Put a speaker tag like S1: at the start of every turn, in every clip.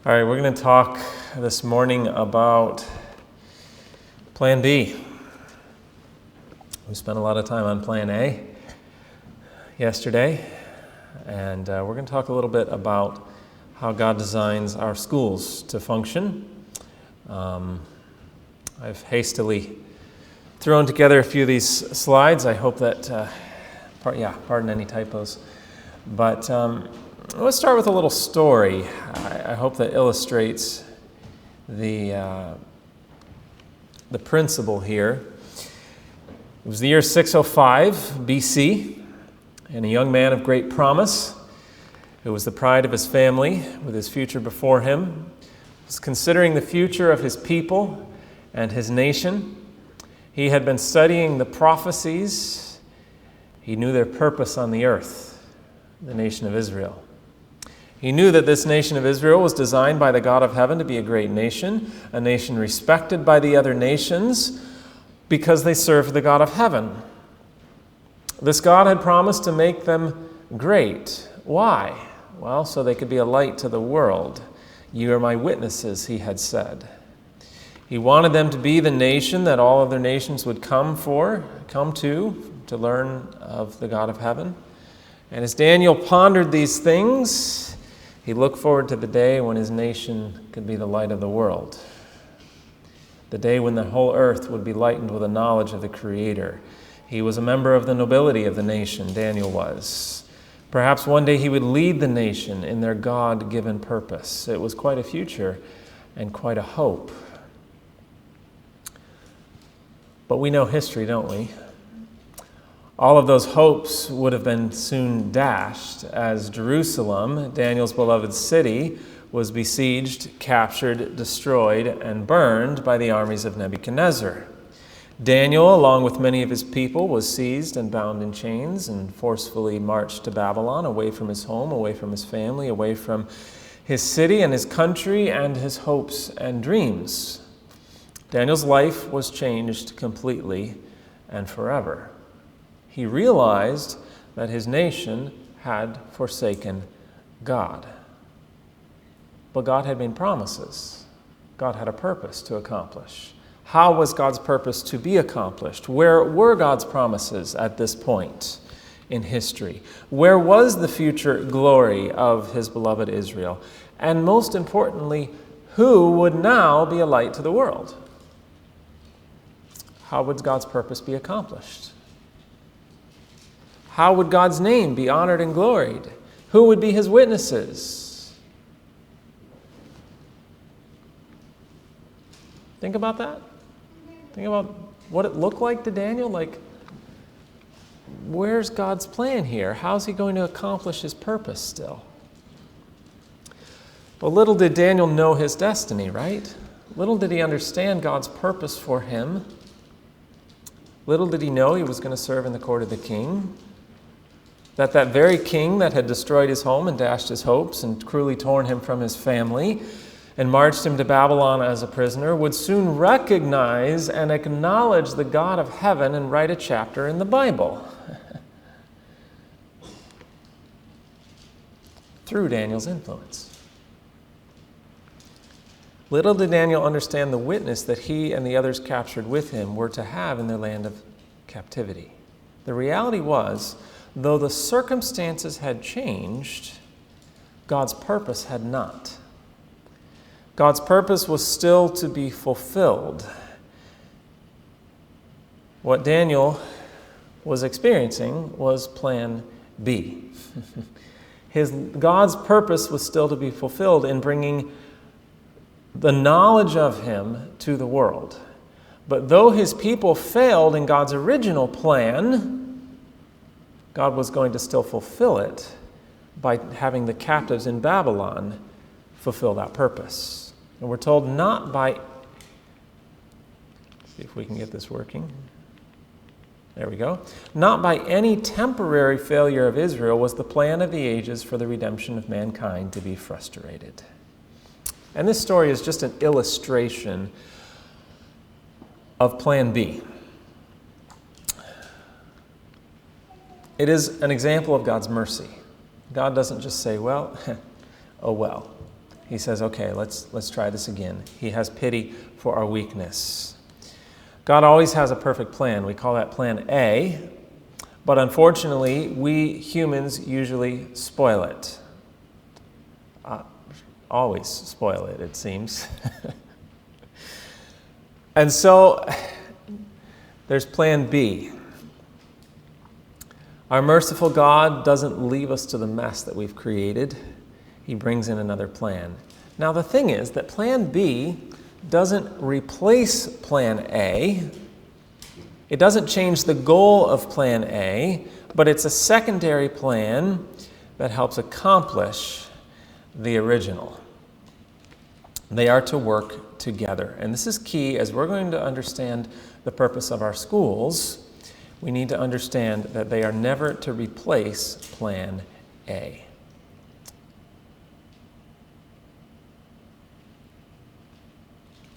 S1: All right, we're going to talk this morning about Plan B. We spent a lot of time on Plan A yesterday, and we're going to talk a little bit about how God designs our schools to function. I've hastily thrown together a few of these slides. I hope that, pardon any typos, but let's start with a little story. I hope that illustrates the principle here. It was the year 605 BC, and a young man of great promise, who was the pride of his family with his future before him, was considering the future of his people and his nation. He had been studying the prophecies. He knew their purpose on the earth, the nation of Israel. He knew that this nation of Israel was designed by the God of heaven to be a great nation, a nation respected by the other nations because they served the God of heaven. This God had promised to make them great. Why? Well, so they could be a light to the world. You are my witnesses, he had said. He wanted them to be the nation that all other nations would come to learn of the God of heaven. And as Daniel pondered these things, he looked forward to the day when his nation could be the light of the world. The day when the whole earth would be lightened with the knowledge of the Creator. He was a member of the nobility of the nation, Daniel was. Perhaps one day he would lead the nation in their God-given purpose. It was quite a future and quite a hope. But we know history, don't we? All of those hopes would have been soon dashed as Jerusalem, Daniel's beloved city, was besieged, captured, destroyed, and burned by the armies of Nebuchadnezzar. Daniel, along with many of his people, was seized and bound in chains and forcefully marched to Babylon, away from his home, away from his family, away from his city and his country and his hopes and dreams. Daniel's life was changed completely and forever. He realized that his nation had forsaken God. But God had made promises. God had a purpose to accomplish. How was God's purpose to be accomplished? Where were God's promises at this point in history? Where was the future glory of his beloved Israel? And most importantly, who would now be a light to the world? How would God's purpose be accomplished? How would God's name be honored and gloried? Who would be his witnesses? Think about that. Think about what it looked like to Daniel. Like, where's God's plan here? How's he going to accomplish his purpose still? Well, little did Daniel know his destiny, right? Little did he understand God's purpose for him. Little did he know he was going to serve in the court of the king. That very king that had destroyed his home and dashed his hopes and cruelly torn him from his family and marched him to Babylon as a prisoner would soon recognize and acknowledge the God of heaven and write a chapter in the Bible through Daniel's influence. Little did Daniel understand the witness that he and the others captured with him were to have in their land of captivity. The reality was, though the circumstances had changed, God's purpose had not. God's purpose was still to be fulfilled. What Daniel was experiencing was Plan B. God's purpose was still to be fulfilled in bringing the knowledge of him to the world. But though his people failed in God's original plan, God was going to still fulfill it by having the captives in Babylon fulfill that purpose. And we're told not by, see if we can get this working. There we go. Not by any temporary failure of Israel was the plan of the ages for the redemption of mankind to be frustrated. And this story is just an illustration of Plan B. It is an example of God's mercy. God doesn't just say, well, oh well. He says, okay, let's try this again. He has pity for our weakness. God always has a perfect plan. We call that plan A. But unfortunately, we humans usually spoil it. Always spoil it, it seems. And so there's plan B. Our merciful God doesn't leave us to the mess that we've created. He brings in another plan. Now the thing is that plan B doesn't replace plan A. It doesn't change the goal of plan A, but it's a secondary plan that helps accomplish the original. They are to work together. And this is key as we're going to understand the purpose of our schools. We need to understand that they are never to replace plan A.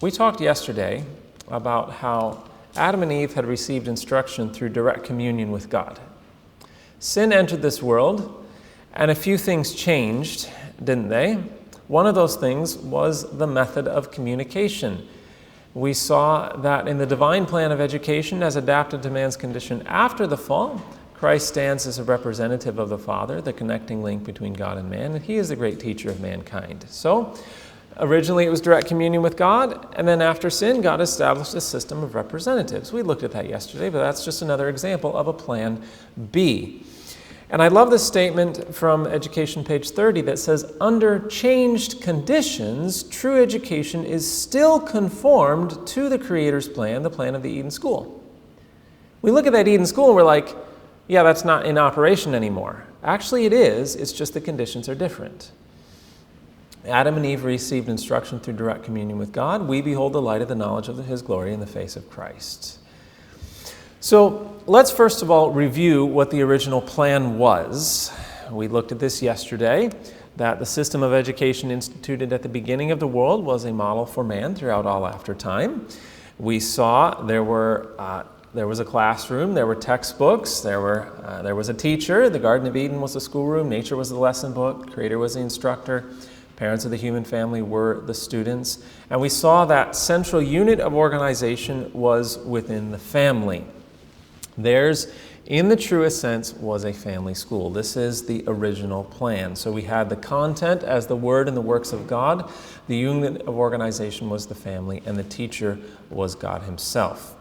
S1: We talked yesterday about how Adam and Eve had received instruction through direct communion with God. Sin entered this world, and a few things changed, didn't they? One of those things was the method of communication. We saw that in the divine plan of education as adapted to man's condition after the fall, Christ stands as a representative of the Father, the connecting link between God and man, and he is the great teacher of mankind. So, originally it was direct communion with God, and then after sin, God established a system of representatives. We looked at that yesterday, but that's just another example of a plan B. And I love this statement from Education, page 30, that says, under changed conditions, true education is still conformed to the Creator's plan, the plan of the Eden School. We look at that Eden School and we're like, yeah, that's not in operation anymore. Actually, it is. It's just the conditions are different. Adam and Eve received instruction through direct communion with God. We behold the light of the knowledge of his glory in the face of Christ. So let's first of all review what the original plan was. We looked at this yesterday, that the system of education instituted at the beginning of the world was a model for man throughout all after time. We saw there was a classroom, there were textbooks, there was a teacher. The Garden of Eden was the schoolroom, nature was the lesson book, Creator was the instructor. Parents of the human family were the students. And we saw that central unit of organization was within the family. Theirs, in the truest sense, was a family school. This is the original plan. So we had the content as the Word and the works of God. The unit of organization was the family, and the teacher was God himself.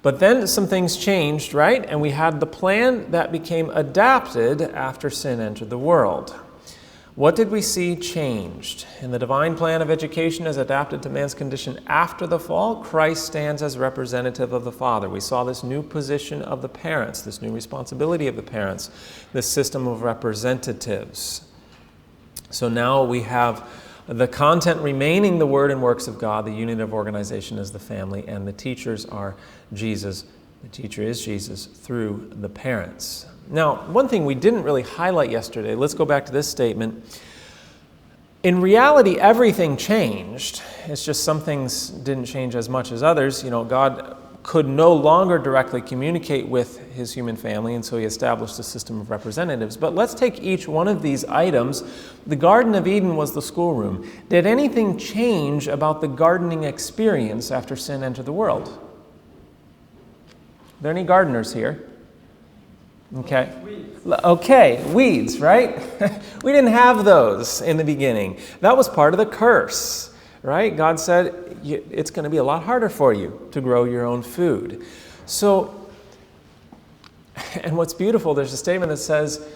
S1: But then some things changed, right? And we had the plan that became adapted after sin entered the world. What did we see changed? In the divine plan of education as adapted to man's condition after the fall, Christ stands as representative of the Father. We saw this new position of the parents, this new responsibility of the parents, this system of representatives. So now we have the content remaining the Word and works of God, the unit of organization is the family, and the teachers are Jesus. The teacher is Jesus through the parents. Now, one thing we didn't really highlight yesterday, let's go back to this statement. In reality, everything changed. It's just some things didn't change as much as others. God could no longer directly communicate with his human family, and so he established a system of representatives. But let's take each one of these items. The Garden of Eden was the schoolroom. Did anything change about the gardening experience after sin entered the world? Are there any gardeners here? Okay, weeds, right? We didn't have those in the beginning. That was part of the curse, right? God said it's going to be a lot harder for you to grow your own food. So, and what's beautiful, there's a statement that says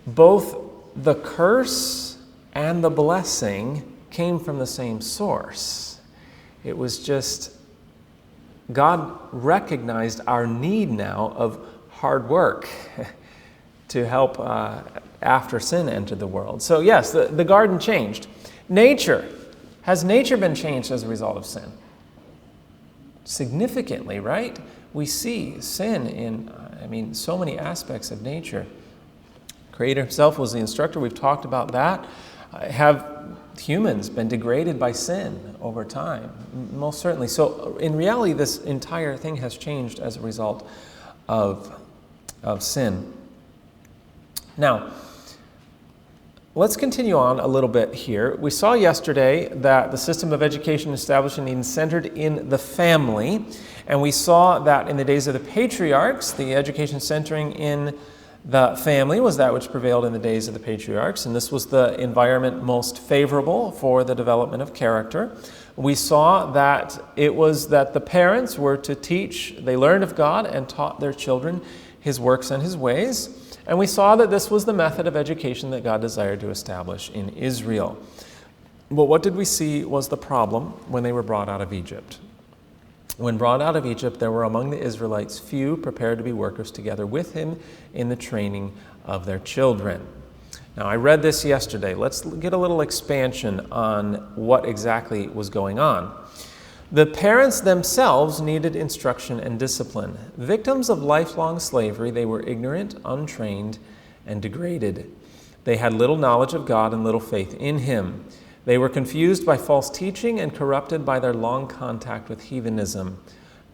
S1: both the curse and the blessing came from the same source. It was just God recognized our need now of hard work to help after sin entered the world. So yes, the garden changed. Nature. Has nature been changed as a result of sin? Significantly, right? We see sin in, so many aspects of nature. Creator himself was the instructor. We've talked about that. Have humans been degraded by sin over time? Most certainly. So in reality, this entire thing has changed as a result of sin. Now, Let's continue on a little bit here. We saw yesterday that the system of education established in Eden centered in the family, and we saw that in the days of the patriarchs, the education centering in the family was that which prevailed in the days of the patriarchs, and this was the environment most favorable for the development of character. We saw that it was that the parents were to teach, they learned of God and taught their children His works and His ways. And we saw that this was the method of education that God desired to establish in Israel. But what did we see was the problem when they were brought out of Egypt? When brought out of Egypt, there were among the Israelites few prepared to be workers together with Him in the training of their children. Now, I read this yesterday. Let's get a little expansion on what exactly was going on. The parents themselves needed instruction and discipline. Victims of lifelong slavery, they were ignorant, untrained, and degraded. They had little knowledge of God and little faith in Him. They were confused by false teaching and corrupted by their long contact with heathenism.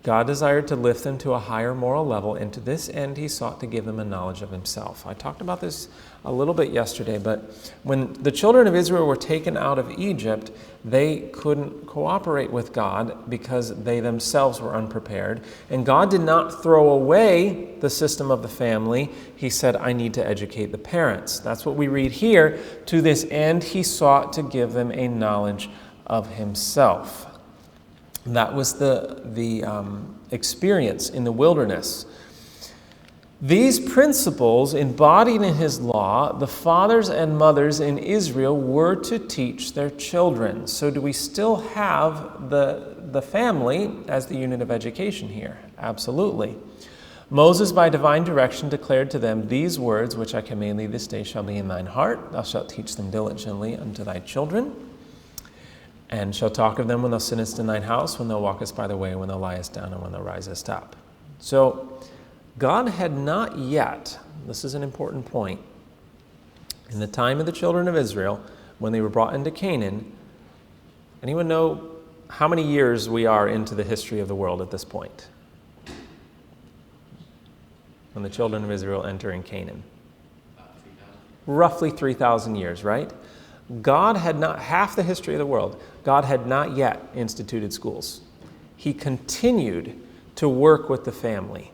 S1: God desired to lift them to a higher moral level, and to this end He sought to give them a knowledge of Himself. I talked about this a little bit yesterday, but when the children of Israel were taken out of Egypt, they couldn't cooperate with God because they themselves were unprepared. And God did not throw away the system of the family. He said, I need to educate the parents. That's what we read here. To this end, He sought to give them a knowledge of Himself. That was the experience in the wilderness. These principles embodied in His law, the fathers and mothers in Israel were to teach their children. So do we still have the family as the unit of education here? Absolutely. Moses, by divine direction, declared to them, these words which I command thee this day shall be in thine heart. Thou shalt teach them diligently unto thy children, and shalt talk of them when thou sittest in thine house, when thou walkest by the way, when thou liest down, and when thou risest up. So God had not yet, this is an important point, in the time of the children of Israel, when they were brought into Canaan, anyone know how many years we are into the history of the world at this point? When the children of Israel enter in Canaan? Roughly 3,000 years, right? God had not, half the history of the world, God had not yet instituted schools. He continued to work with the family.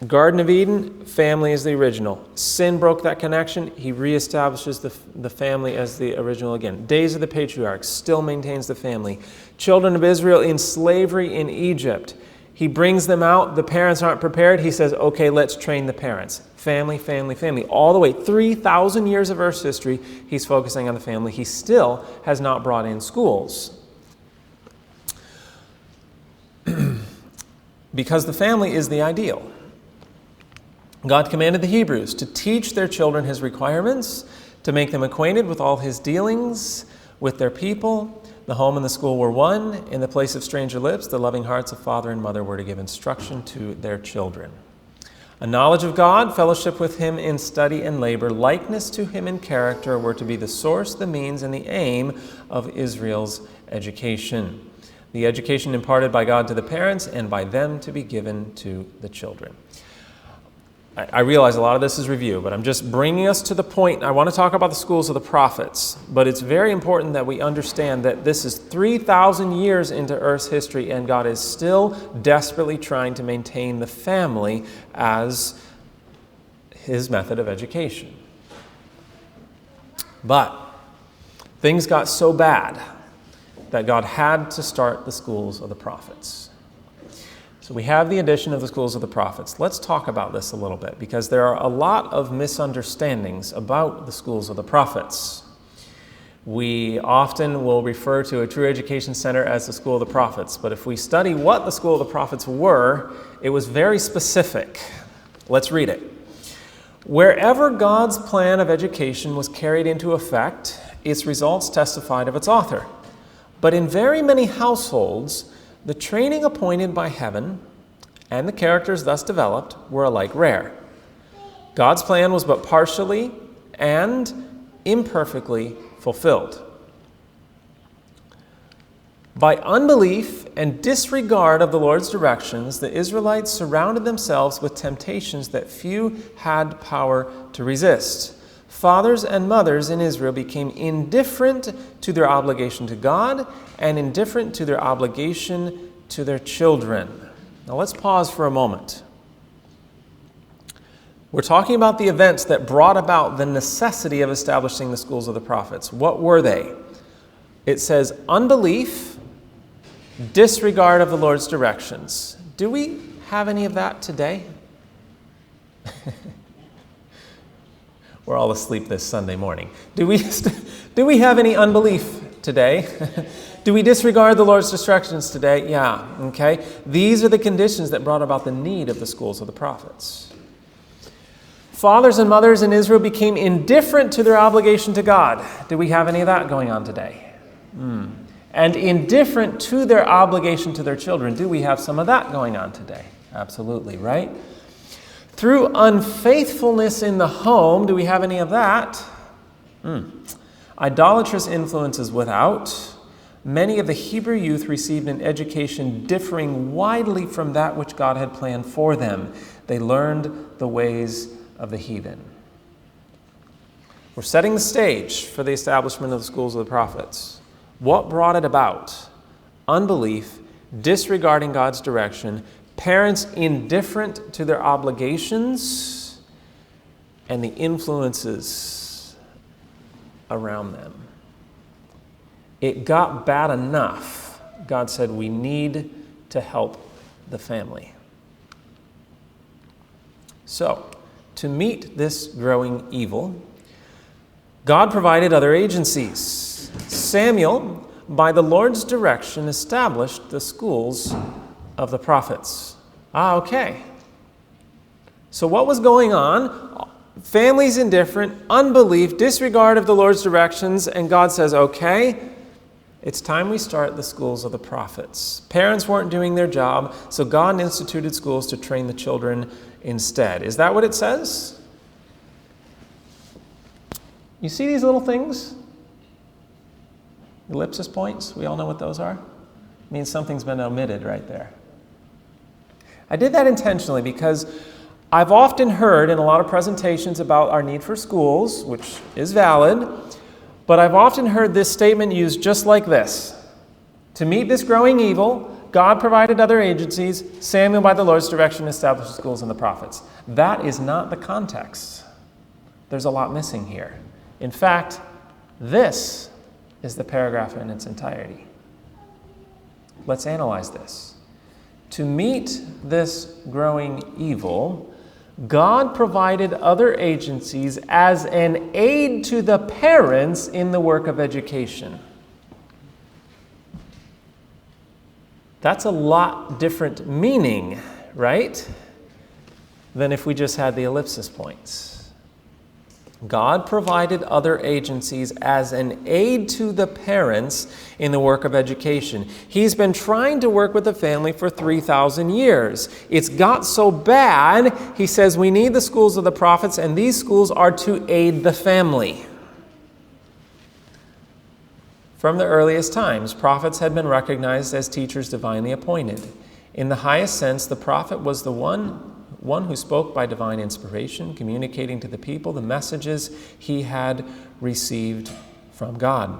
S1: Garden of Eden, family is the original. Sin broke that connection. He reestablishes the family as the original again. Days of the patriarchs, still maintains the family. Children of Israel in slavery in Egypt. He brings them out. The parents aren't prepared. He says, okay, let's train the parents. Family, family, family. All the way, 3,000 years of Earth's history, He's focusing on the family. He still has not brought in schools. Because the family is the ideal. God commanded the Hebrews to teach their children His requirements, to make them acquainted with all His dealings with their people. The home and the school were one. In the place of stranger lips, the loving hearts of father and mother were to give instruction to their children. A knowledge of God, fellowship with Him in study and labor, likeness to Him in character were to be the source, the means, and the aim of Israel's education. The education imparted by God to the parents and by them to be given to the children. I realize a lot of this is review, but I'm just bringing us to the point. I want to talk about the schools of the prophets, but it's very important that we understand that this is 3,000 years into Earth's history, and God is still desperately trying to maintain the family as His method of education. But things got so bad that God had to start the schools of the prophets. So we have the addition of the schools of the prophets. Let's talk about this a little bit, because there are a lot of misunderstandings about the schools of the prophets. We often will refer to a true education center as the school of the prophets, but if we study what the school of the prophets were, it was very specific. Let's read it. Wherever God's plan of education was carried into effect, its results testified of its author. But in very many households, the training appointed by heaven and the characters thus developed were alike rare. God's plan was but partially and imperfectly fulfilled. By unbelief and disregard of the Lord's directions, the Israelites surrounded themselves with temptations that few had power to resist. Fathers and mothers in Israel became indifferent to their obligation to God and indifferent to their obligation to their children. Now let's pause for a moment. We're talking about the events that brought about the necessity of establishing the schools of the prophets. What were they? It says unbelief, disregard of the Lord's directions. Do we have any of that today? We're all asleep this Sunday morning. Do we have any unbelief today? Do we disregard the Lord's instructions today? Yeah, okay. These are the conditions that brought about the need of the schools of the prophets. Fathers and mothers in Israel became indifferent to their obligation to God. Do we have any of that going on today? And indifferent to their obligation to their children. Do we have some of that going on today? Absolutely, right? Through unfaithfulness in the home, do we have any of that? Idolatrous influences without. Many of the Hebrew youth received an education differing widely from that which God had planned for them. They learned the ways of the heathen. We're setting the stage for the establishment of the schools of the prophets. What brought it about? Unbelief, disregarding God's direction, parents indifferent to their obligations, and the influences around them. It got bad enough. God said, we need to help the family. So, to meet this growing evil, God provided other agencies. Samuel, by the Lord's direction, established the schools of the prophets. Okay. So what was going on? Families indifferent, unbelief, disregard of the Lord's directions, and God says, okay, it's time we start the schools of the prophets. Parents weren't doing their job, so God instituted schools to train the children instead. Is that what it says? You see these little things? Ellipsis points, we all know what those are? It means something's been omitted right there. I did that intentionally because I've often heard in a lot of presentations about our need for schools, which is valid, but I've often heard this statement used just like this. To meet this growing evil, God provided other agencies. Samuel, by the Lord's direction, established the schools and the prophets. That is not the context. There's a lot missing here. In fact, this is the paragraph in its entirety. Let's analyze this. To meet this growing evil, God provided other agencies as an aid to the parents in the work of education. That's a lot different meaning, right, than if we just had the ellipsis points. God provided other agencies as an aid to the parents in the work of education. He's been trying to work with the family for 3,000 years. It's got so bad, he says we need the schools of the prophets, and these schools are to aid the family. From the earliest times, prophets had been recognized as teachers divinely appointed. In the highest sense, the prophet was the one who spoke by divine inspiration, communicating to the people the messages he had received from God.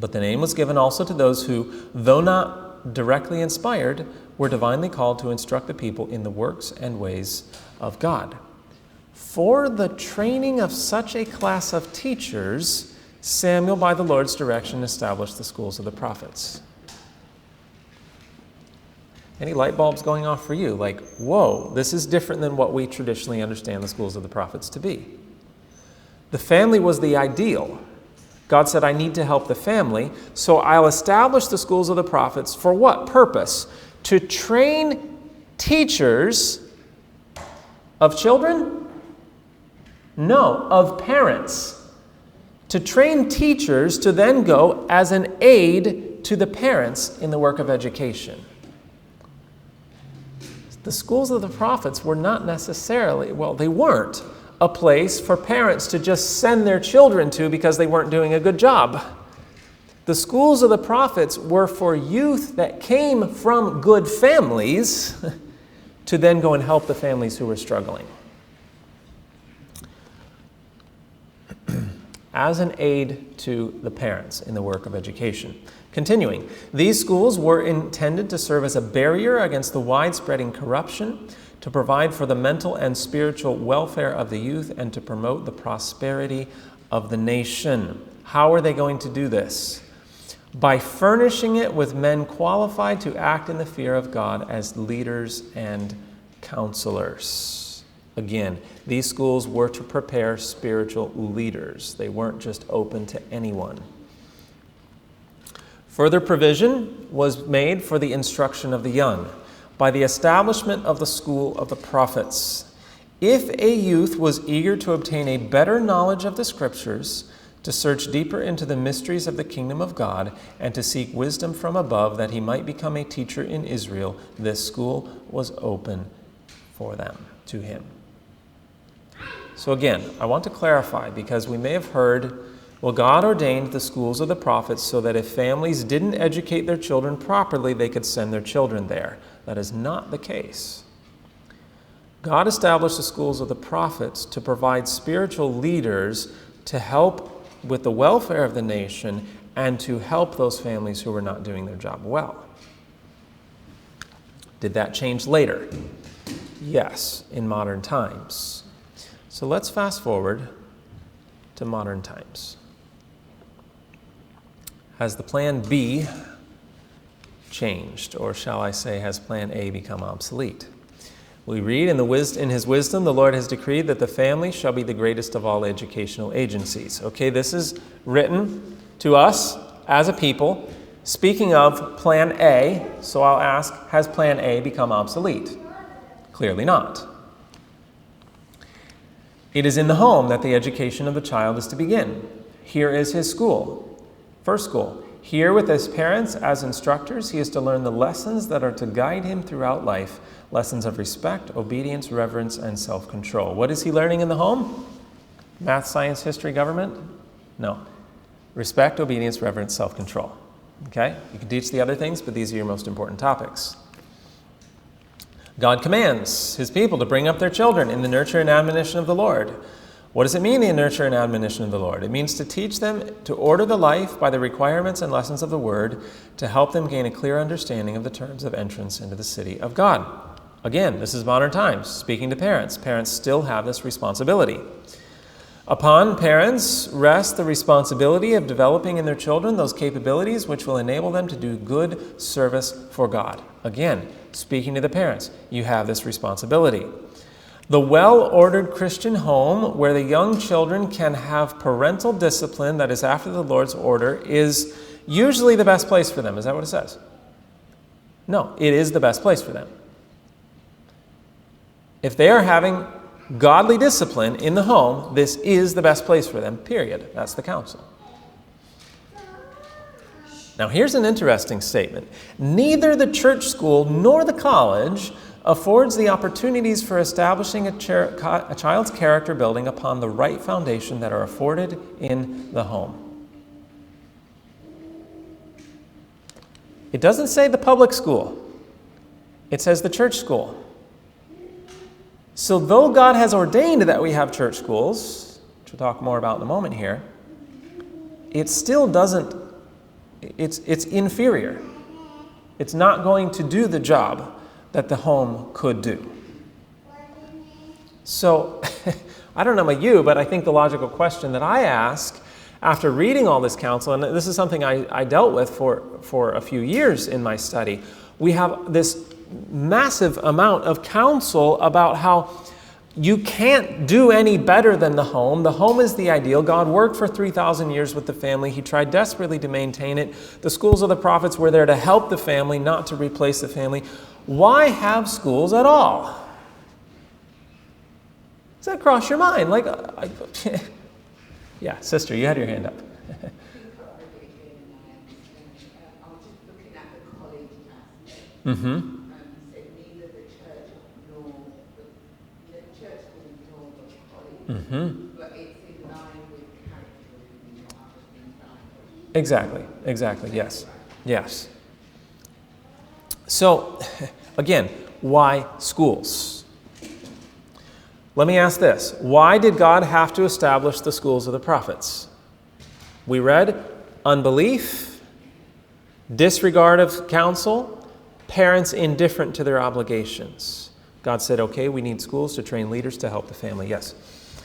S1: But the name was given also to those who, though not directly inspired, were divinely called to instruct the people in the works and ways of God. For the training of such a class of teachers, Samuel, by the Lord's direction, established the schools of the prophets. Any light bulbs going off for you? Like, whoa, this is different than what we traditionally understand the schools of the prophets to be. The family was the ideal. God said, I need to help the family, so I'll establish the schools of the prophets for what purpose? To train teachers of children? No, of parents. To train teachers to then go as an aid to the parents in the work of education. The schools of the prophets were not necessarily, they weren't a place for parents to just send their children to because they weren't doing a good job. The schools of the prophets were for youth that came from good families to then go and help the families who were struggling. as an aid to the parents in the work of education. Continuing, these schools were intended to serve as a barrier against the widespreading corruption, to provide for the mental and spiritual welfare of the youth, and to promote the prosperity of the nation. How are they going to do this? By furnishing it with men qualified to act in the fear of God as leaders and counselors. Again, these schools were to prepare spiritual leaders. They weren't just open to anyone. Further provision was made for the instruction of the young by the establishment of the school of the prophets. If a youth was eager to obtain a better knowledge of the Scriptures, to search deeper into the mysteries of the kingdom of God, and to seek wisdom from above that he might become a teacher in Israel, this school was open for them, to him. So again, I want to clarify, because we may have heard, well, God ordained the schools of the prophets so that if families didn't educate their children properly, they could send their children there. That is not the case. God established the schools of the prophets to provide spiritual leaders to help with the welfare of the nation and to help those families who were not doing their job well. Did that change later? Yes, in modern times. So let's fast forward to modern times. Has the plan B changed, or shall I say, has plan A become obsolete? We read, in his wisdom, the Lord has decreed that the family shall be the greatest of all educational agencies. Okay, this is written to us as a people, speaking of plan A. So I'll ask, has plan A become obsolete? Clearly not. It is in the home that the education of the child is to begin. Here is his school, first school. Here with his parents as instructors, he is to learn the lessons that are to guide him throughout life, lessons of respect, obedience, reverence, and self-control. What is he learning in the home? Math, science, history, government? No. Respect, obedience, reverence, self-control. Okay? You can teach the other things, but these are your most important topics. God commands his people to bring up their children in the nurture and admonition of the Lord. What does it mean, the nurture and admonition of the Lord? It means to teach them to order the life by the requirements and lessons of the Word, to help them gain a clear understanding of the terms of entrance into the city of God. Again, this is modern times, speaking to parents. Parents still have this responsibility. Upon parents rests the responsibility of developing in their children those capabilities which will enable them to do good service for God. Again, speaking to the parents, you have this responsibility. The well-ordered Christian home where the young children can have parental discipline that is after the Lord's order is usually the best place for them. Is that what it says? No, it is the best place for them. If they are having godly discipline in the home, this is the best place for them, period. That's the counsel. Now, here's an interesting statement. Neither the church school nor the college affords the opportunities for establishing a child's character building upon the right foundation that are afforded in the home. It doesn't say the public school. It says the church school. So though God has ordained that we have church schools, which we'll talk more about in a moment here, it still doesn't, it's inferior. It's not going to do the job that the home could do. So, I don't know about you, but I think the logical question that I ask after reading all this counsel, and this is something I dealt with for a few years in my study, we have this massive amount of counsel about how you can't do any better than the home. The home is the ideal. God worked for 3,000 years with the family. He tried desperately to maintain it. The schools of the prophets were there to help the family, not to replace the family. Why have schools at all? Does that cross your mind? Yeah, sister, you had your hand up. Mm-hmm. Mm-hmm.
S2: But it's in line with character,
S1: Exactly, yes. So, again, why schools? Let me ask this. Why did God have to establish the schools of the prophets? We read unbelief, disregard of counsel, parents indifferent to their obligations. God said, okay, we need schools to train leaders to help the family. Yes?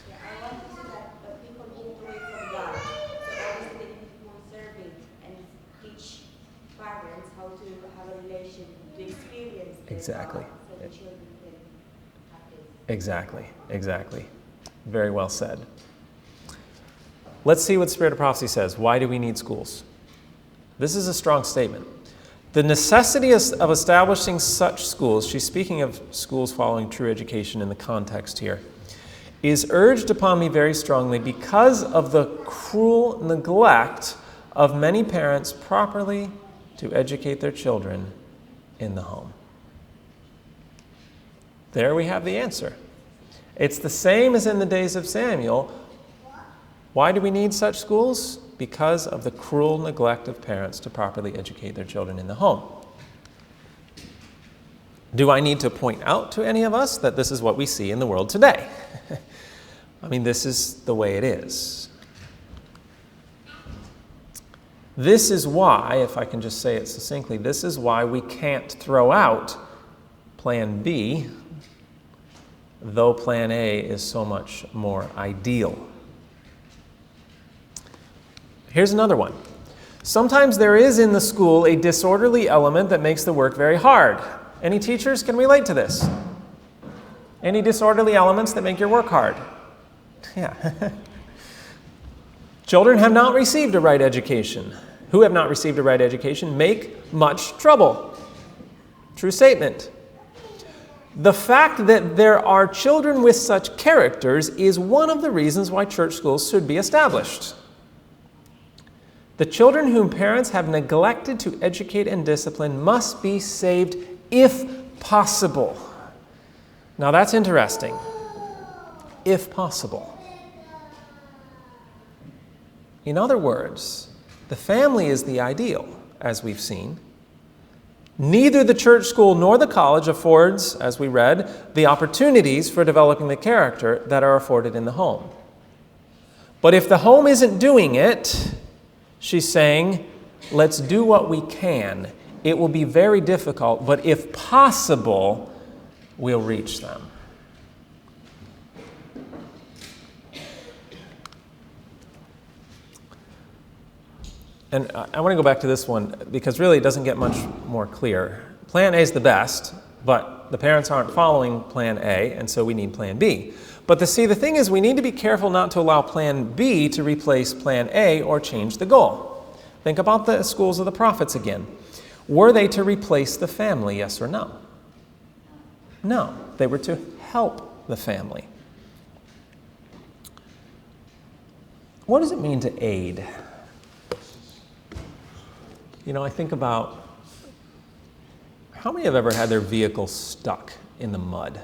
S3: Yeah, I want to say that people moved away from God. So obviously they need to keep on serving and teach parents how to have a relation to experience their
S1: Exactly.
S3: God, so the children can have this.
S1: Exactly. Very well said. Let's see what Spirit of Prophecy says. Why do we need schools? This is a strong statement. The necessity of establishing such schools, she's speaking of schools following true education in the context here, is urged upon me very strongly because of the cruel neglect of many parents properly to educate their children in the home. There we have the answer. It's the same as in the days of Samuel. Why do we need such schools? Because of the cruel neglect of parents to properly educate their children in the home. Do I need to point out to any of us that this is what we see in the world today? I mean, this is the way it is. This is why, if I can just say it succinctly, this is why we can't throw out Plan B, though Plan A is so much more ideal. Here's another one. Sometimes there is in the school a disorderly element that makes the work very hard. Any teachers can relate to this? Any disorderly elements that make your work hard? Yeah. Children have not received a right education. Who have not received a right education make much trouble. True statement. The fact that there are children with such characters is one of the reasons why church schools should be established. The children whom parents have neglected to educate and discipline must be saved if possible. Now that's interesting. If possible. In other words, the family is the ideal, as we've seen. Neither the church school nor the college affords, as we read, the opportunities for developing the character that are afforded in the home. But if the home isn't doing it, she's saying, let's do what we can. It will be very difficult, but if possible, we'll reach them. And I want to go back to this one because really it doesn't get much more clear. Plan A is the best, but the parents aren't following Plan A, and so we need Plan B. But the thing is, we need to be careful not to allow Plan B to replace Plan A or change the goal. Think about the schools of the prophets again. Were they to replace the family, yes or no? No, they were to help the family. What does it mean to aid? You know, I think about how many have ever had their vehicle stuck in the mud?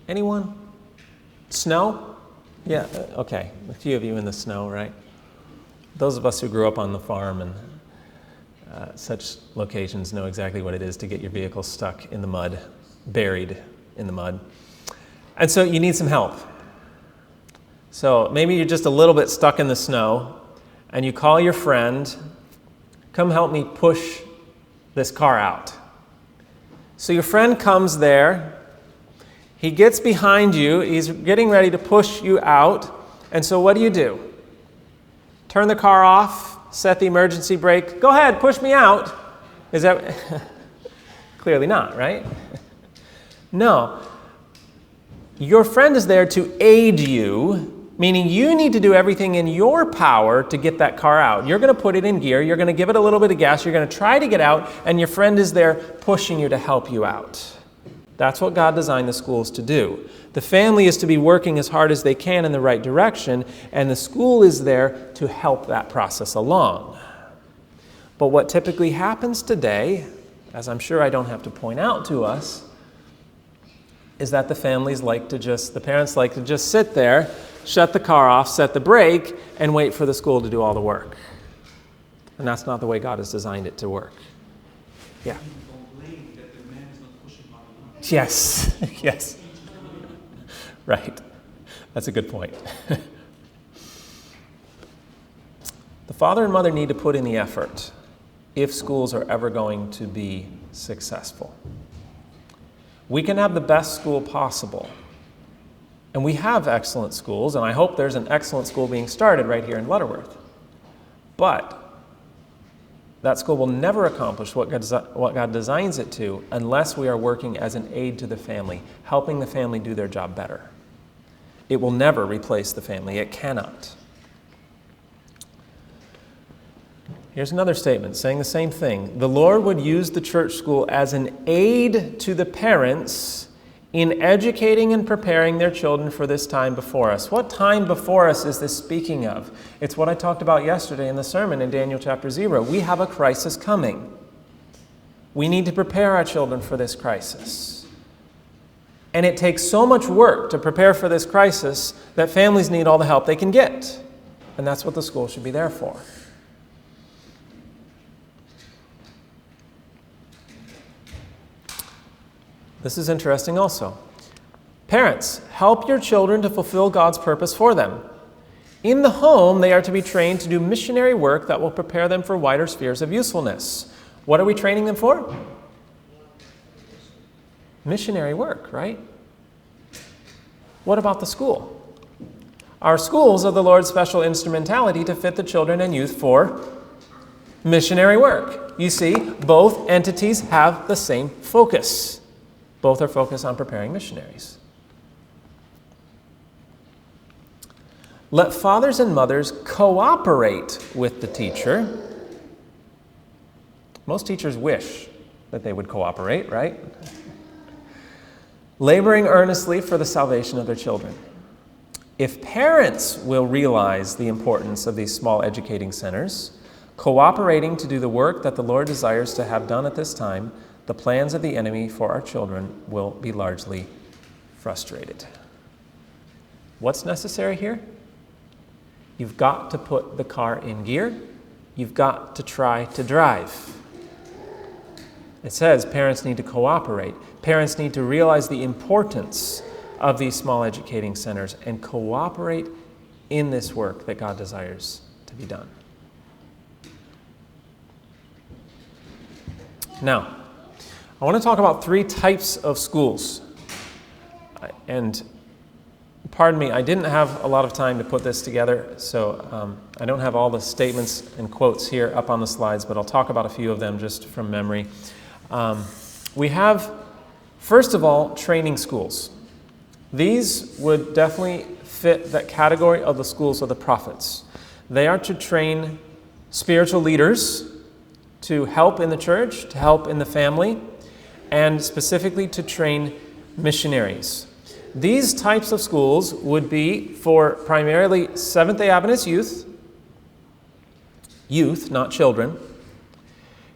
S1: Anyone? Snow? Yeah, okay. A few of you in the snow, right? Those of us who grew up on the farm and such locations know exactly what it is to get your vehicle stuck in the mud, buried in the mud. And so you need some help. So maybe you're just a little bit stuck in the snow and you call your friend, come help me push this car out. So your friend comes there, he gets behind you, he's getting ready to push you out, and so what do? Turn the car off, set the emergency brake, go ahead, push me out. Is that, clearly not, right? No. Your friend is there to aid you, meaning you need to do everything in your power to get that car out. You're going to put it in gear, you're going to give it a little bit of gas, you're going to try to get out, and your friend is there pushing you to help you out. That's what God designed the schools to do. The family is to be working as hard as they can in the right direction, and the school is there to help that process along. But what typically happens today, as I'm sure I don't have to point out to us, is that the parents like to just sit there, shut the car off, set the brake, and wait for the school to do all the work. And that's not the way God has designed it to work. Yeah. Yes, yes. Right. That's a good point. The father and mother need to put in the effort if schools are ever going to be successful. We can have the best school possible, and we have excellent schools, and I hope there's an excellent school being started right here in Lutterworth. But that school will never accomplish what God designs it to unless we are working as an aid to the family, helping the family do their job better. It will never replace the family. It cannot. Here's another statement saying the same thing. The Lord would use the church school as an aid to the parents in educating and preparing their children for this time before us. What time before us is this speaking of? It's what I talked about yesterday in the sermon in Daniel chapter 0. We have a crisis coming. We need to prepare our children for this crisis. And it takes so much work to prepare for this crisis that families need all the help they can get. And that's what the school should be there for. This is interesting also. Parents, help your children to fulfill God's purpose for them. In the home, they are to be trained to do missionary work that will prepare them for wider spheres of usefulness. What are we training them for? Missionary work, right? What about the school? Our schools are the Lord's special instrumentality to fit the children and youth for missionary work. You see, both entities have the same focus. Both are focused on preparing missionaries. Let fathers and mothers cooperate with the teacher. Most teachers wish that they would cooperate, right? Laboring earnestly for the salvation of their children. If parents will realize the importance of these small educating centers, cooperating to do the work that the Lord desires to have done at this time, the plans of the enemy for our children will be largely frustrated. What's necessary here? You've got to put the car in gear. You've got to try to drive. It says parents need to cooperate. Parents need to realize the importance of these small educating centers and cooperate in this work that God desires to be done. Now, I want to talk about 3 types of schools. And pardon me, I didn't have a lot of time to put this together, so I don't have all the statements and quotes here up on the slides, but I'll talk about a few of them just from memory. We have, first of all, training schools. These would definitely fit that category of the schools of the prophets. They are to train spiritual leaders to help in the church, to help in the family, and specifically to train missionaries. These types of schools would be for primarily Seventh-day Adventist youth, not children,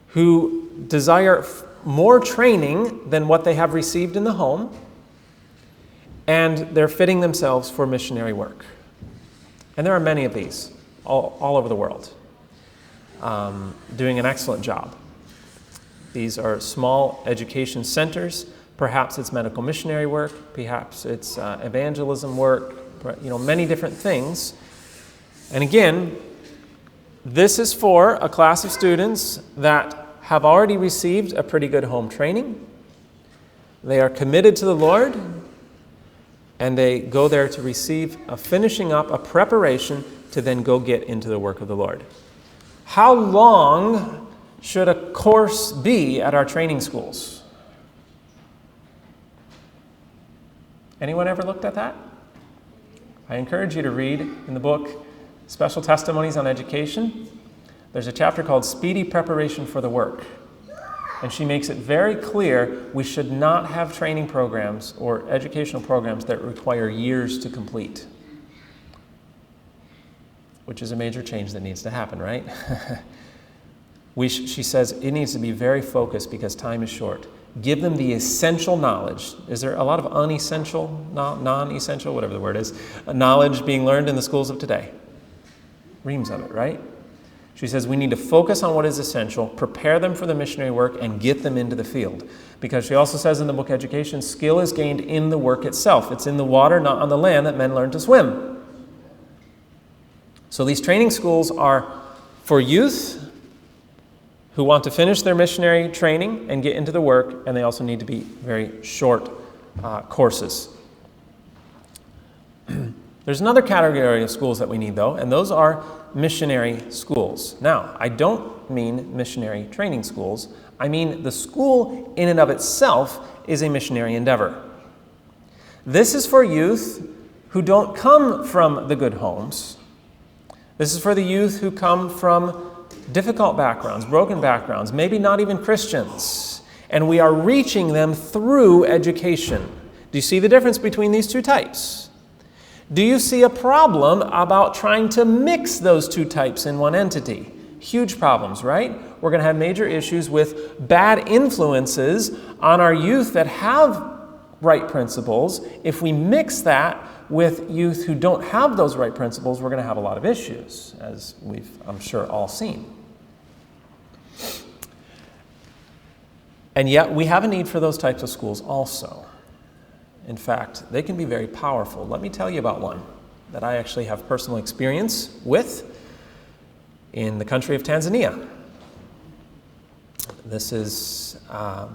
S1: who desire more training than what they have received in the home, and they're fitting themselves for missionary work. And there are many of these all over the world, doing an excellent job. These are small education centers. Perhaps it's medical missionary work. Perhaps it's evangelism work. Many different things. And again, this is for a class of students that have already received a pretty good home training. They are committed to the Lord, and they go there to receive a finishing up, a preparation to then go get into the work of the Lord. How long should a course be at our training schools? Anyone ever looked at that? I encourage you to read in the book Special Testimonies on Education. There's a chapter called Speedy Preparation for the Work. And she makes it very clear we should not have training programs or educational programs that require years to complete. Which is a major change that needs to happen, right? She says it needs to be very focused because time is short. Give them the essential knowledge. Is there a lot of unessential, non-essential, whatever the word is, knowledge being learned in the schools of today? Reams of it, right? She says we need to focus on what is essential, prepare them for the missionary work, and get them into the field. Because she also says in the book Education, skill is gained in the work itself. It's in the water, not on the land, that men learn to swim. So these training schools are for youth who want to finish their missionary training and get into the work, and they also need to be very short courses. There's another category of schools that we need, though, and those are missionary schools. Now, I don't mean missionary training schools. I mean the school in and of itself is a missionary endeavor. This is for youth who don't come from the good homes. This is for the youth who come from difficult backgrounds, broken backgrounds, maybe not even Christians, and we are reaching them through education. Do you see the difference between these two types? Do you see a problem about trying to mix those two types in one entity? Huge problems, right? We're going to have major issues with bad influences on our youth that have right principles. If we mix that with youth who don't have those right principles, we're going to have a lot of issues, as we've, I'm sure, all seen. And yet, we have a need for those types of schools also. In fact, they can be very powerful. Let me tell you about one that I actually have personal experience with in the country of Tanzania. This is a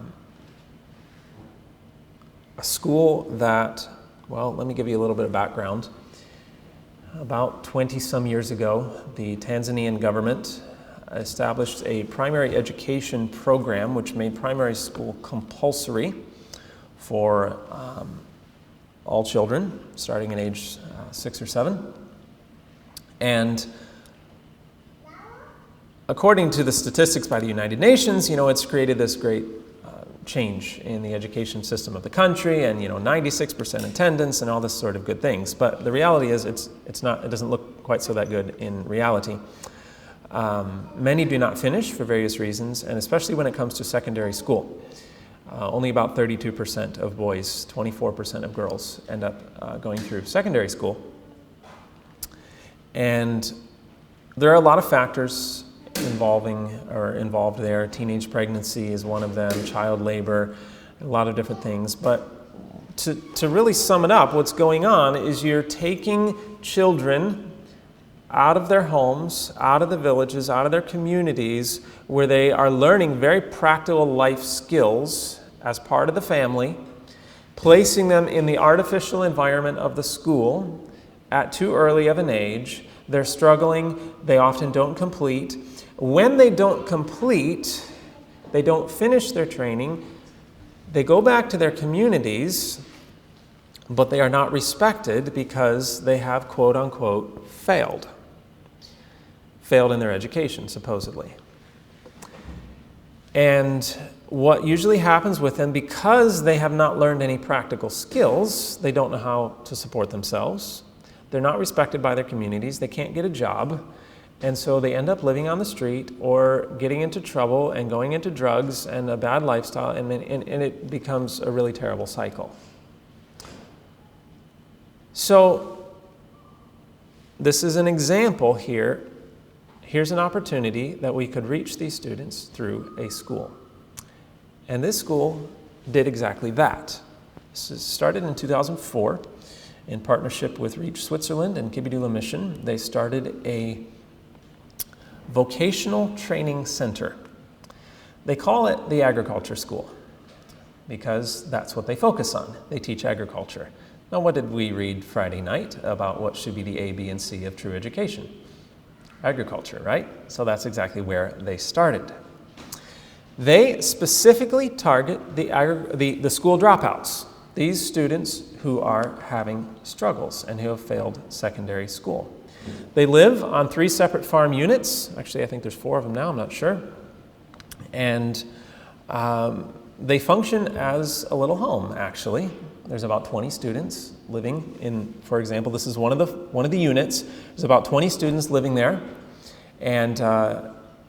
S1: school that, well, let me give you a little bit of background. About 20-some years ago, the Tanzanian government established a primary education program which made primary school compulsory for all children, starting at age 6 or 7. And according to the statistics by the United Nations, it's created this great change in the education system of the country, and 96% attendance and all this sort of good things. But the reality is, it doesn't look quite so that good in reality. Many do not finish for various reasons, and especially when it comes to secondary school. Only about 32% of boys, 24% of girls end up going through secondary school. And there are a lot of factors involved there. Teenage pregnancy is one of them, child labor, a lot of different things. But to really sum it up, what's going on is you're taking children out of their homes, out of the villages, out of their communities, where they are learning very practical life skills as part of the family, placing them in the artificial environment of the school at too early of an age. They're struggling. They often don't complete. When they don't complete, they don't finish their training, they go back to their communities, but they are not respected because they have, quote unquote, failed in their education, supposedly. And what usually happens with them, because they have not learned any practical skills, they don't know how to support themselves, they're not respected by their communities, they can't get a job, and so they end up living on the street or getting into trouble and going into drugs and a bad lifestyle, and it becomes a really terrible cycle. So this is an example here. Here's an opportunity that we could reach these students through a school. And this school did exactly that. This started in 2004 in partnership with Reach Switzerland and Kibidula Mission. They started a vocational training center. They call it the agriculture school because that's what they focus on. They teach agriculture. Now, what did we read Friday night about what should be the A, B, and C of true education? Agriculture, right? So that's exactly where they started. They specifically target the school dropouts, these students who are having struggles and who have failed secondary school. They live on 3 separate farm units. Actually, I think there's 4 of them now, I'm not sure. And they function as a little home, actually. There's about 20 students living in, for example, this is one of the units. There's about 20 students living there, and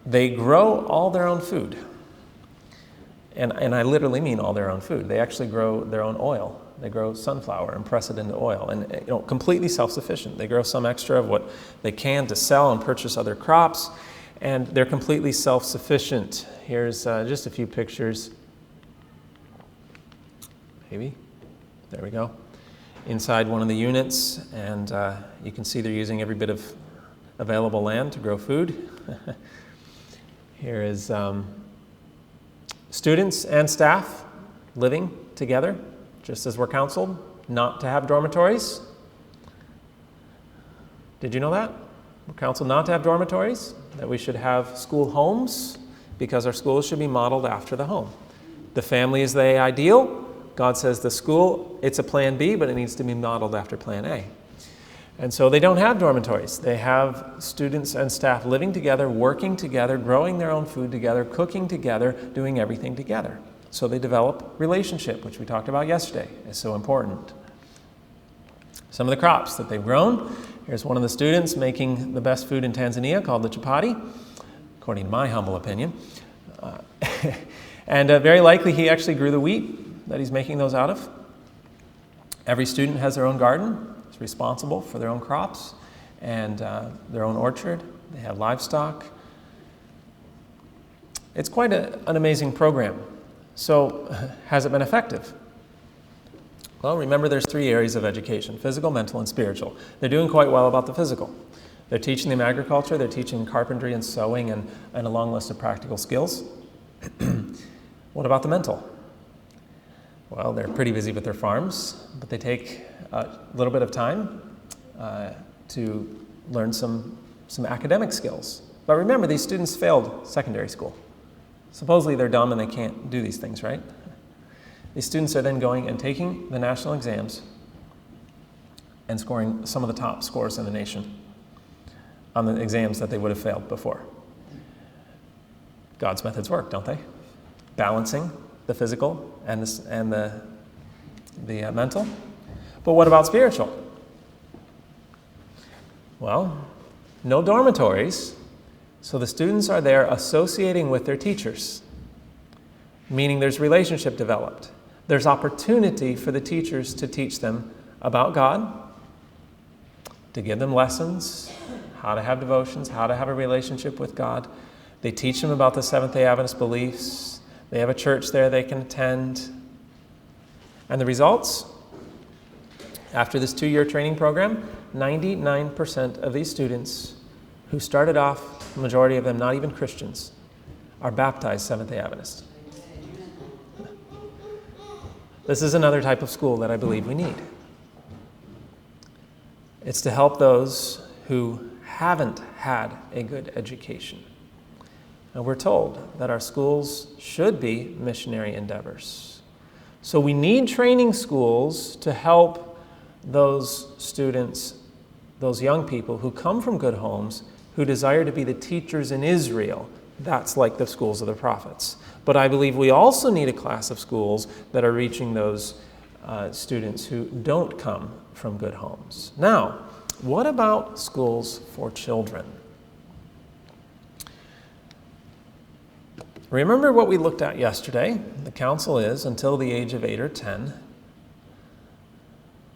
S1: they grow all their own food. And I literally mean all their own food. They actually grow their own oil. They grow sunflower and press it into oil, and completely self-sufficient. They grow some extra of what they can to sell and purchase other crops, and they're completely self-sufficient. Here's just a few pictures. Maybe. There we go. Inside one of the units, and you can see they're using every bit of available land to grow food. Here is students and staff living together, just as we're counseled not to have dormitories. Did you know that? We're counseled not to have dormitories, that we should have school homes because our schools should be modeled after the home. The family is the ideal. God says the school, it's a plan B, but it needs to be modeled after plan A. And so they don't have dormitories. They have students and staff living together, working together, growing their own food together, cooking together, doing everything together. So they develop relationship, which we talked about yesterday, is so important. Some of the crops that they've grown. Here's one of the students making the best food in Tanzania called the chapati, according to my humble opinion. And very likely he actually grew the wheat that he's making those out of. Every student has their own garden. Responsible for their own crops and their own orchard. They have livestock. It's quite an amazing program. So has it been effective? Well, remember there's 3 areas of education: physical, mental, and spiritual. They're doing quite well about the physical. They're teaching them agriculture, they're teaching carpentry and sewing and a long list of practical skills. What about the mental? Well, they're pretty busy with their farms, but they take a little bit of time to learn some academic skills. But remember, these students failed secondary school. Supposedly they're dumb and they can't do these things, right? These students are then going and taking the national exams and scoring some of the top scores in the nation on the exams that they would have failed before. God's methods work, don't they? Balancing the physical and the mental. But what about spiritual? Well, no dormitories, so the students are there associating with their teachers, meaning there's relationship developed. There's opportunity for the teachers to teach them about God, to give them lessons, how to have devotions, how to have a relationship with God. They teach them about the Seventh-day Adventist beliefs. They have a church there they can attend. And the results? After this 2-year training program, 99% of these students who started off, the majority of them not even Christians, are baptized Seventh-day Adventists. This is another type of school that I believe we need. It's to help those who haven't had a good education. And we're told that our schools should be missionary endeavors. So we need training schools to help those students, those young people who come from good homes, who desire to be the teachers in Israel. That's like the schools of the prophets. But I believe we also need a class of schools that are reaching those students who don't come from good homes. Now, what about schools for children? Remember what we looked at yesterday. The counsel is until the age of 8 or 10.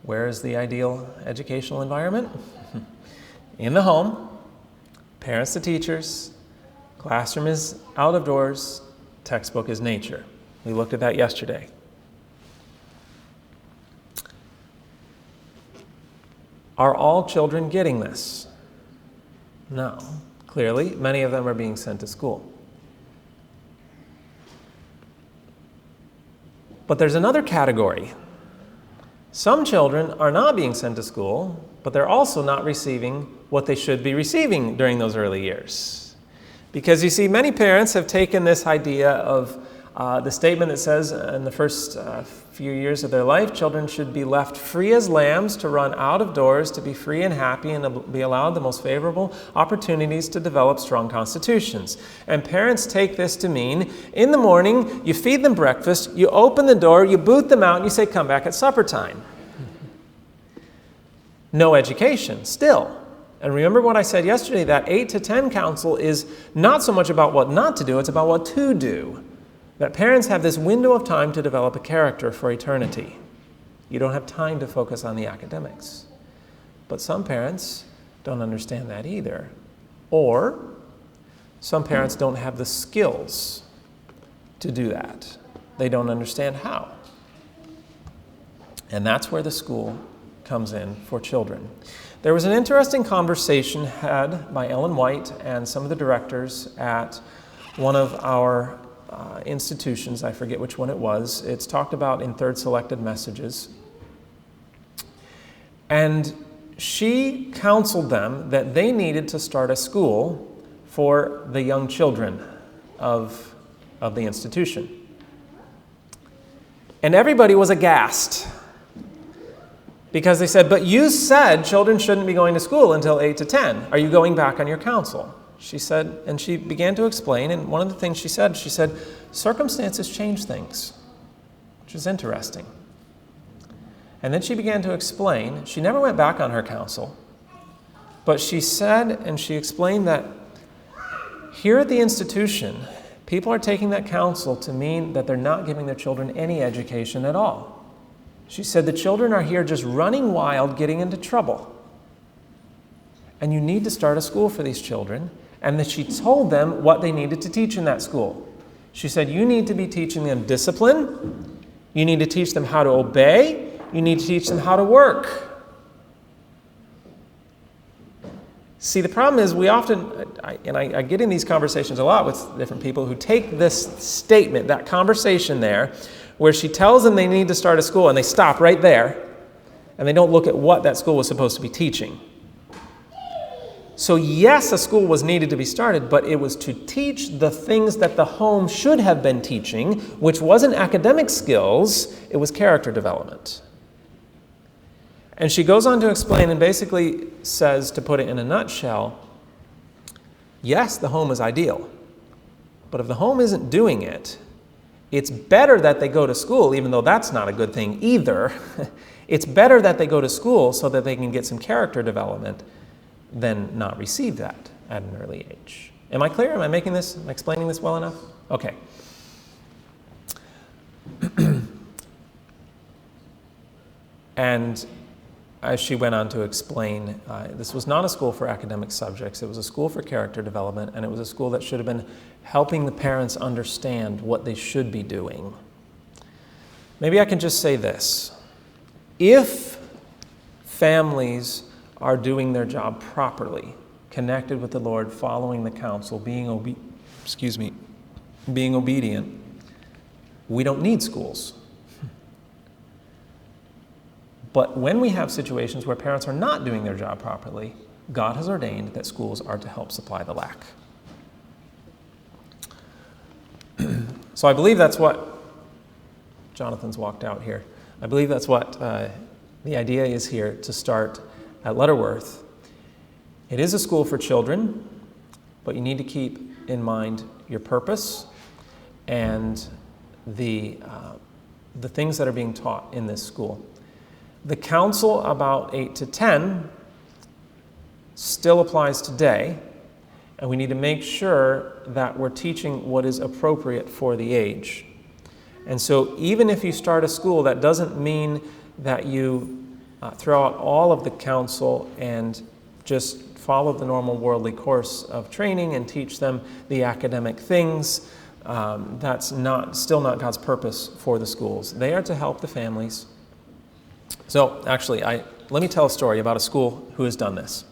S1: Where is the ideal educational environment? In the home, parents to teachers, classroom is out of doors, textbook is nature. We looked at that yesterday. Are all children getting this? No. Clearly, many of them are being sent to school. But there's another category. Some children are not being sent to school, but they're also not receiving what they should be receiving during those early years. Because you see, many parents have taken this idea of the statement that says in the first few years of their life, children should be left free as lambs to run out of doors, to be free and happy, and to be allowed the most favorable opportunities to develop strong constitutions. And parents take this to mean, in the morning, you feed them breakfast, you open the door, you boot them out, and you say, come back at supper time. No education, still. And remember what I said yesterday, that 8 to 10 counsel is not so much about what not to do, it's about what to do. That parents have this window of time to develop a character for eternity. You don't have time to focus on the academics. But some parents don't understand that either. Or some parents don't have the skills to do that. They don't understand how. And that's where the school comes in for children. There was an interesting conversation had by Ellen White and some of the directors at one of our institutions. I forget which one it was. It's talked about in Third Selected Messages. And she counseled them that they needed to start a school for the young children of the institution. And everybody was aghast because they said, but you said children shouldn't be going to school until 8 to 10. Are you going back on your counsel? She said, and she began to explain, and one of the things she said, circumstances change things, which is interesting. And then she began to explain. She never went back on her counsel, but she said and she explained that here at the institution, people are taking that counsel to mean that they're not giving their children any education at all. She said the children are here just running wild, getting into trouble. And you need to start a school for these children. And that she told them what they needed to teach in that school. She said, you need to be teaching them discipline. You need to teach them how to obey. You need to teach them how to work. See, the problem is we often, I get in these conversations a lot with different people who take this statement, that conversation there, where she tells them they need to start a school, and they stop right there, and they don't look at what that school was supposed to be teaching. So yes, a school was needed to be started, but it was to teach the things that the home should have been teaching, which wasn't academic skills, it was character development. And she goes on to explain and basically says, to put it in a nutshell, yes, the home is ideal. But if the home isn't doing it, it's better that they go to school, even though that's not a good thing either. It's better that they go to school so that they can get some character development than not receive that at an early age. Am I clear? Am I explaining this well enough? Okay. And as she went on to explain, this was not a school for academic subjects. It was a school for character development, and it was a school that should have been helping the parents understand what they should be doing. Maybe I can just say this. If families are doing their job properly, connected with the Lord, following the counsel, being obedient, we don't need schools. But when we have situations where parents are not doing their job properly, God has ordained that schools are to help supply the lack. So I believe that's what Jonathan's walked out here. I believe that's what the idea is here to start at Lutterworth. It is a school for children, but you need to keep in mind your purpose and the things that are being taught in this school. The counsel about 8 to 10 still applies today, and we need to make sure that we're teaching what is appropriate for the age. And so even if you start a school, that doesn't mean that you throw out all of the counsel and just follow the normal worldly course of training and teach them the academic things. That's still not God's purpose for the schools. They are to help the families. So actually, let me tell a story about a school who has done this.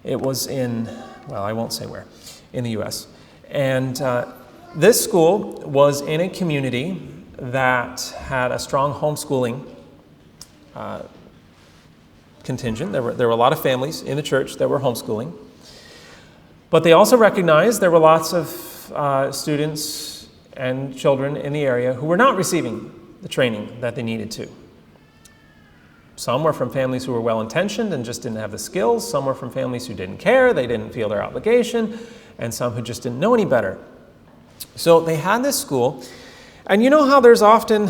S1: It was I won't say where, in the U.S. And this school was in a community that had a strong homeschooling contingent. There were a lot of families in the church that were homeschooling. But they also recognized there were lots of students and children in the area who were not receiving the training that they needed to. Some were from families who were well-intentioned and just didn't have the skills. Some were from families who didn't care, they didn't feel their obligation, and some who just didn't know any better. So they had this school, and you know how there's often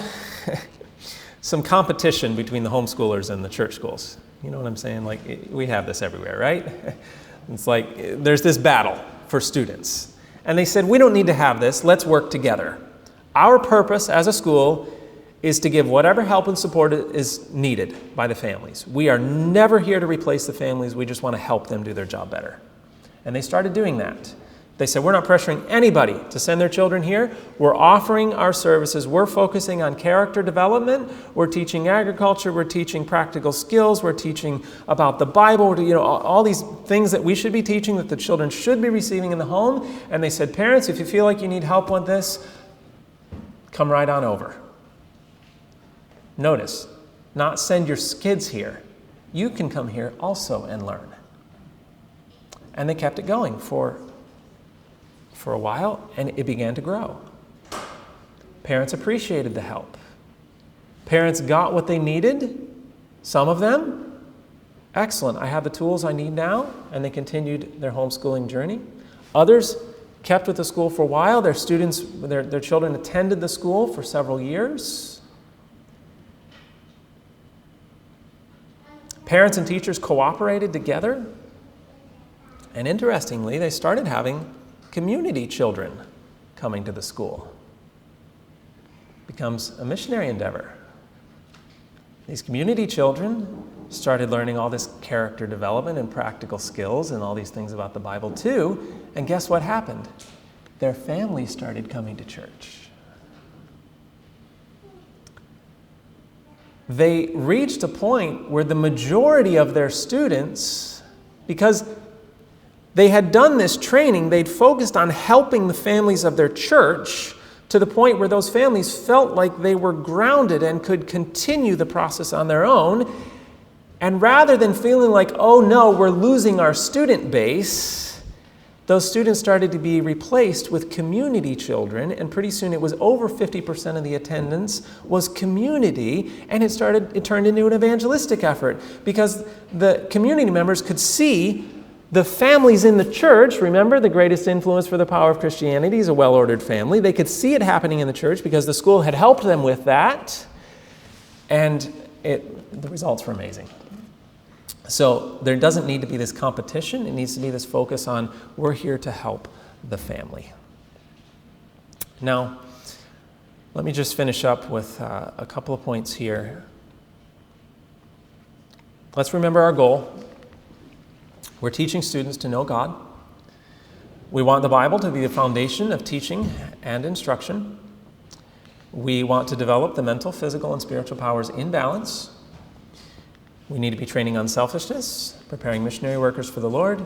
S1: some competition between the homeschoolers and the church schools? You know what I'm saying? Like, we have this everywhere, right? It's like there's this battle for students. And they said, we don't need to have this, let's work together. Our purpose as a school is to give whatever help and support is needed by the families. We are never here to replace the families, we just want to help them do their job better. And they started doing that. They said, we're not pressuring anybody to send their children here. We're offering our services. We're focusing on character development. We're teaching agriculture. We're teaching practical skills. We're teaching about the Bible. All these things that we should be teaching, that the children should be receiving in the home. And they said, parents, if you feel like you need help with this, come right on over. Notice, not send your kids here. You can come here also and learn. And they kept it going for a while, and it began to grow. Parents appreciated the help. Parents got what they needed. Some of them, excellent, I have the tools I need now, and they continued their homeschooling journey. Others kept with the school for a while. Their students, their children attended the school for several years. Parents and teachers cooperated together. And interestingly, they started having community children coming to the school. Becomes a missionary endeavor. These community children started learning all this character development and practical skills and all these things about the Bible too. And guess what happened? Their families started coming to church. They reached a point where the majority of their students, because they had done this training, they'd focused on helping the families of their church to the point where those families felt like they were grounded and could continue the process on their own. And rather than feeling like, oh no, we're losing our student base, those students started to be replaced with community children, and pretty soon it was over 50% of the attendance was community, and it turned into an evangelistic effort because the community members could see the families in the church. Remember, the greatest influence for the power of Christianity is a well-ordered family. They could see it happening in the church because the school had helped them with that, and the results were amazing. So there doesn't need to be this competition. It needs to be this focus on we're here to help the family. Now, let me just finish up with a couple of points here. Let's remember our goal. We're teaching students to know God. We want the Bible to be the foundation of teaching and instruction. We want to develop the mental, physical, and spiritual powers in balance. We need to be training unselfishness, preparing missionary workers for the Lord.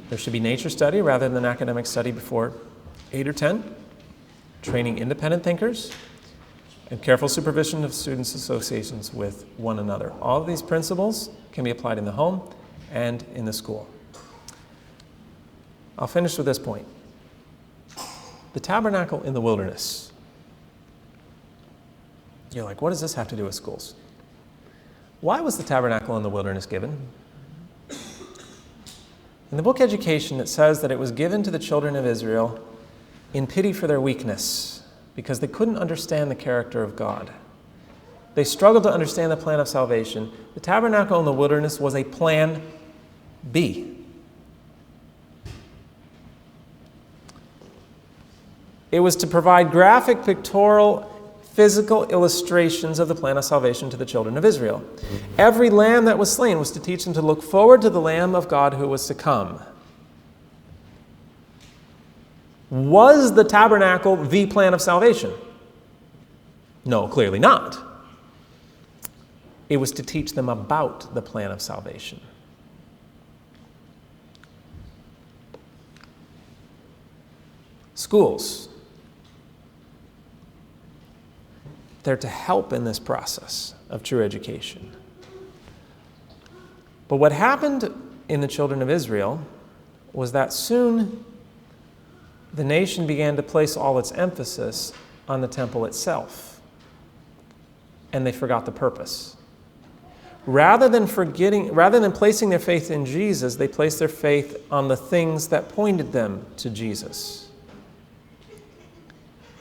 S1: There should be nature study rather than academic study before 8 or 10. Training independent thinkers, and careful supervision of students' associations with one another. All of these principles can be applied in the home and in the school. I'll finish with this point. The tabernacle in the wilderness. You're like, what does this have to do with schools? Why was the tabernacle in the wilderness given? In the book Education, it says that it was given to the children of Israel in pity for their weakness, because they couldn't understand the character of God. They struggled to understand the plan of salvation. The tabernacle in the wilderness was a plan B. It was to provide graphic, pictorial, physical illustrations of the plan of salvation to the children of Israel. Every lamb that was slain was to teach them to look forward to the Lamb of God who was to come. Was the tabernacle the plan of salvation? No, clearly not. It was to teach them about the plan of salvation. Schools. They're to help in this process of true education. But what happened in the children of Israel was that soon the nation began to place all its emphasis on the temple itself, and they forgot the purpose. Rather than placing their faith in Jesus, they placed their faith on the things that pointed them to Jesus.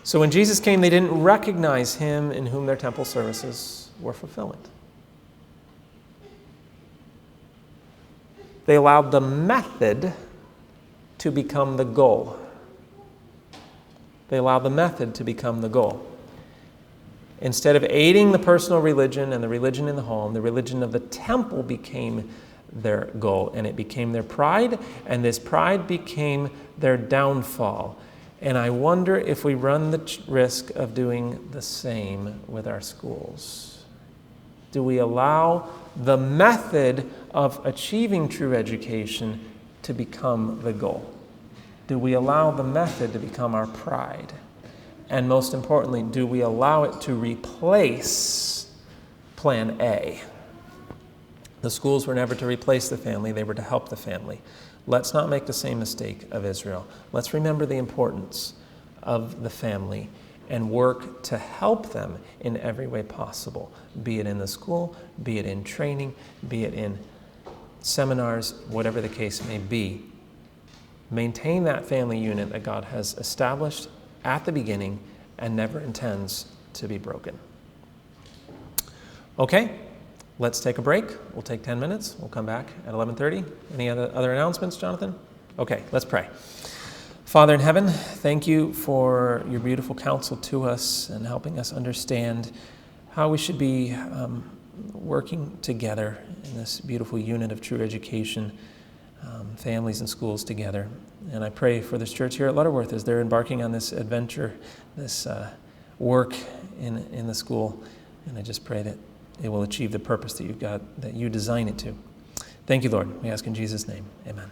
S1: So when Jesus came, they didn't recognize him in whom their temple services were fulfillment. They allowed the method to become the goal. They allowed the method to become the goal. Instead of aiding the personal religion and the religion in the home, the religion of the temple became their goal, and it became their pride, and this pride became their downfall. And I wonder if we run the risk of doing the same with our schools. Do we allow the method of achieving true education to become the goal? Do we allow the method to become our pride? And most importantly, do we allow it to replace plan A? The schools were never to replace the family, they were to help the family. Let's not make the same mistake of Israel. Let's remember the importance of the family and work to help them in every way possible, be it in the school, be it in training, be it in seminars, whatever the case may be. Maintain that family unit that God has established at the beginning and never intends to be broken. Okay, let's take a break. We'll take 10 minutes. We'll come back at 11:30. Any other announcements, Jonathan? Okay, let's pray. Father in heaven, thank you for your beautiful counsel to us and helping us understand how we should be working together in this beautiful unit of true education, families and schools together. And I pray for this church here at Lutterworth as they're embarking on this adventure, this work in the school. And I just pray that it will achieve the purpose that you've got, that you design it to. Thank you, Lord. We ask in Jesus' name. Amen.